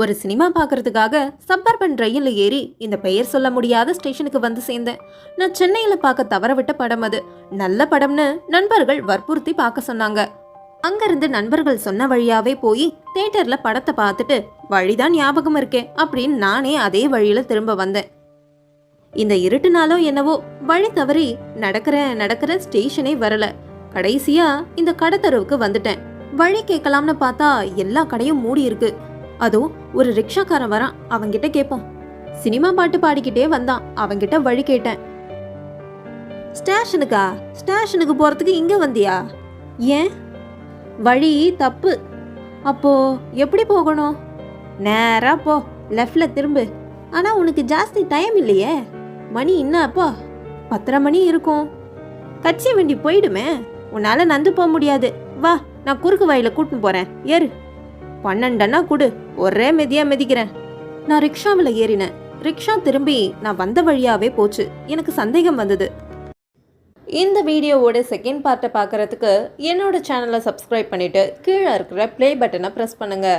ஒரு சினிமா பார்க்கறதுக்காக சப்பர்பன் ரயில்ல ஏறி இந்த பெயர் சொல்ல முடியாத ஸ்டேஷனுக்கு வந்து சேர்ந்தேன். நான் சென்னையில பார்க்க தவறவிட்ட படம் அது. நல்ல படம்னு நண்பர்கள் வற்புறுத்தி பார்க்க சொன்னாங்க. அங்கிருந்து நண்பர்கள் சொன்ன வழியாவே போய் தியேட்டர்ல படத்தை பார்த்துட்டு வழிதான் ஞாபகம் இருக்கே அப்படின்னு நானே அதே வழியில திரும்ப வந்தேன். இந்த இருட்டுனாலோ என்னவோ வழி தவறி நடக்கிற ஸ்டேஷனே வரல. கடைசியா இந்த கடத்தருவுக்கு வந்துட்டேன். வழி கேட்கலாம்னு பார்த்தா எல்லா கடையும் மூடி இருக்கு. அதோ ஒரு ரிக்ஷாக்காரன் வரான், அவங்கிட்ட கேட்போம். சினிமா பாட்டு பாடிக்கிட்டே வந்தான், அவங்கிட்ட வழி கேட்டேன். ஸ்டேஷனுக்கு போறதுக்கு இங்க வந்தியா? ஏன்? வழி தப்பு. அப்போ எப்படி போகணும்? நேரா போ, லெஃப்ட்ல திரும்பு. ஆனா உனக்கு ஜாஸ்தி டைம் இல்லையே, மணி இன்னும் அப்போ 10:30 மணி இருக்கும். கட்சி வண்டி போயிடுமே, உன்னால நந்து போக முடியாது. வா, நான் குறுக்கு வழியில கூட்டின்னு போறேன், ஏறு. 12 குடு, ஒரே மெதியா மிதிக்கிறேன். நான் ரிக்ஷாவில் ஏறினேன். ரிக்ஷா திரும்பி நான் வந்த வழியாவே போச்சு. எனக்கு சந்தேகம் வந்தது. இந்த வீடியோவோட செகண்ட் பார்ட்டை பார்க்கறதுக்கு என்னோட சேனலை சப்ஸ்கிரைப் பண்ணிட்டு கீழே இருக்கிற ப்ளே பட்டனை ப்ரெஸ் பண்ணுங்க.